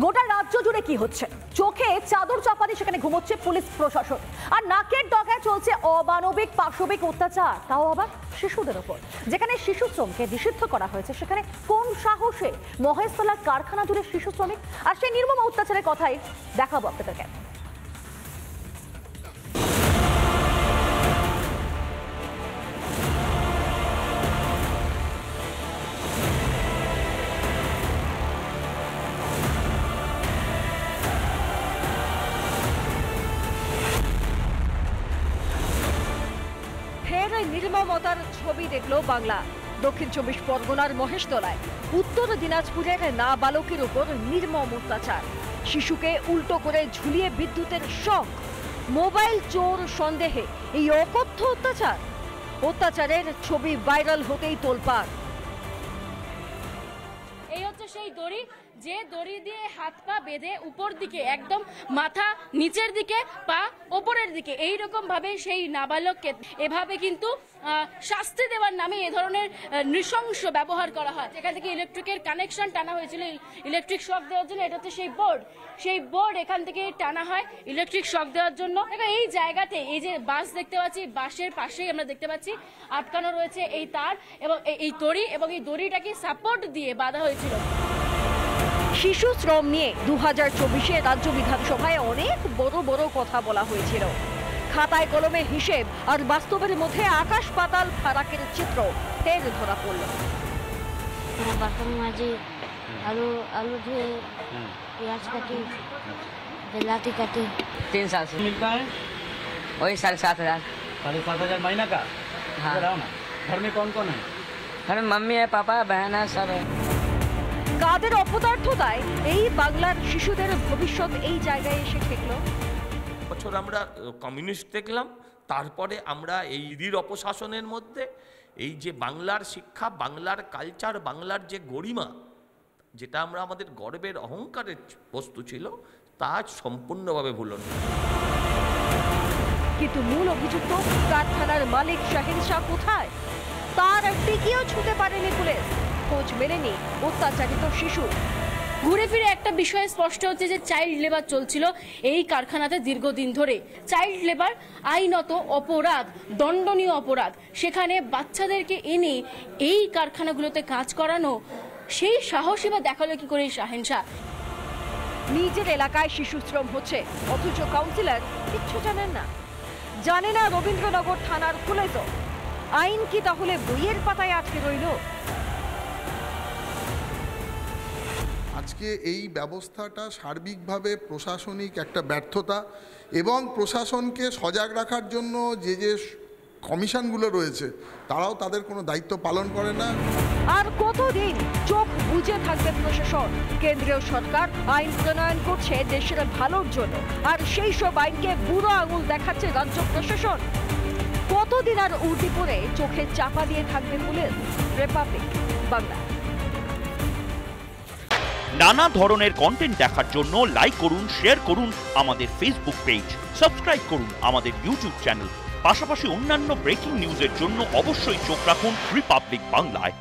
গোটা রাজ্য জুড়ে কি হচ্ছে? চোখে চাদর চাপা দিয়ে সেখানে ঘুমোচ্ছে পুলিশ প্রশাসন, আর নাকের ডগায় চলছে অমানবিক পাশবিক অত্যাচার, তাও আবার শিশুদের ওপর। যেখানে শিশু শ্রমকে নিষিদ্ধ করা হয়েছে, সেখানে কোন সাহসে মহেশতলার কারখানা জুড়ে শিশু শ্রমিক? আর সেই নির্মম অত্যাচারের কথাই দেখাবো আপনাদেরকে। নির্মমতার ছবি দেখলো বাংলা। দক্ষিণ 24 পরগনার মহেশতলায় উত্তর দিনাজপুরের নাবালকের উপর নির্মম অত্যাচার। শিশুকে উল্টো করে ঝুলিয়ে বিদ্যুতের শক। মোবাইল চোর সন্দেহে এই অকথ্য অত্যাচারের ছবি ভাইরাল হতেই তোলপাড়। এই হচ্ছে সেই দড়ি, যে দড়ি দিয়ে হাত পা বেঁধে উপর দিকে একদম মাথা নিচের দিকে, পা ওপরের দিকে, এইরকম ভাবে সেই নাবালককে এভাবে কিন্তু শাস্তি দেওয়ার নামে এ ধরনের নৃশংস ব্যবহার করা হয়। এখান থেকে ইলেকট্রিকের কানেকশন টানা হয়েছিল ইলেকট্রিক শক দেওয়ার জন্য। এটা হচ্ছে সেই বোর্ড এখান থেকে টানা হয় ইলেকট্রিক শক দেওয়ার জন্য। এই জায়গাতে এই যে বাস দেখতে পাচ্ছি, বাসের পাশেই আমরা দেখতে পাচ্ছি আটকানো রয়েছে এই তার এবং এই দড়ি, এবং এই দড়িটাকে সাপোর্ট দিয়ে বাঁধা হয়েছিল। শিশু শ্রম নিয়ে 2024-এ রাজ্য বিধানসভায় অনেক বড় কথা বলা হয়েছিল। খাতায় কলমে হিসেব আর বাস্তবের মধ্যে আকাশ পাতাল ফারাকের চিত্র ফের ধরা পড়ল। বাসন মাঝে आलू धोए, प्याज काटे, बिलाती काटे। 3 साल से मिलता है वही 7,500। 7,500 महीना का। हाँ। ना घर में कौन कौन है? घर में मम्मी है, पापा, बहन है, सब है। কাদের অপদার্থতায় এই বাংলার শিশুদের ভবিষ্যৎ এই জায়গায় এসে ঠেকলো? বছর আমরা কমিউনিস্ট দেখলাম, তারপরে আমরা এই ইদির অপশাসনের মধ্যে এই যে বাংলার শিক্ষা, বাংলার কালচার, বাংলার যে গরিমা, যেটা আমরা আমাদের গর্বের অহংকারের বস্তু ছিল, তা সম্পূর্ণভাবে ভুলন। কিন্তু মূল অভিযুক্ত কারখানার মালিক শাহিন শাহ কোথায়? তার টিকিও ছুঁতে পারেনি পুলিশ। খোঁজ মেলেনি অত্যাচারিত শিশু। ঘুরে ফিরে একটা বিষয় স্পষ্ট হচ্ছে যে চাইল্ড লেবার চলছিল এই কারখানাতে দীর্ঘদিন ধরে। চাইল্ড লেবার আইনত অপরাধ, দণ্ডনীয় অপরাধ। সেখানে বাচ্চাদেরকে এনে এই কারখানাগুলোতে কাজ করানো, সেই সাহসী বা দেখালো কি করে শাহিন শাহ? নিজের এলাকায় শিশু শ্রম হচ্ছে, অথচ কাউন্সিলর কিচ্ছু জানেন না। জানে না রবীন্দ্রনগর থানার পুলিশ। আইন কি তাহলে বইয়ের পাতায় আটকে রইল? আজকে এই ব্যবস্থাটা সার্বিকভাবে প্রশাসনিক একটা ব্যর্থতা, এবং প্রশাসনকে সজাগ রাখার জন্য যে কমিশনগুলো রয়েছে তারাও তাদের কোনো দায়িত্ব পালন করে না। আর কতদিন চোখ বুজে থাকবে প্রশাসন? কেন্দ্রীয় সরকার আইন প্রণয়ন করছে দেশের ভালোর জন্য, আর সেই সব আইনকে বুড়ো আঙুল দেখাচ্ছে রাজ্য প্রশাসন। কতদিন আর উল্টি পড়ে চোখে চাপা দিয়ে থাকবে পুলিশ? রিপাবলিক বাংলা। নানা ধরনের কন্টেন্ট দেখার জন্য লাইক করুন, শেয়ার করুন আমাদের ফেসবুক পেজ, সাবস্ক্রাইব করুন আমাদের ইউটিউব চ্যানেল। পাশাপাশি অন্যান্য ব্রেকিং নিউজের জন্য অবশ্যই চোখ রাখুন রিপাবলিক বাংলায়।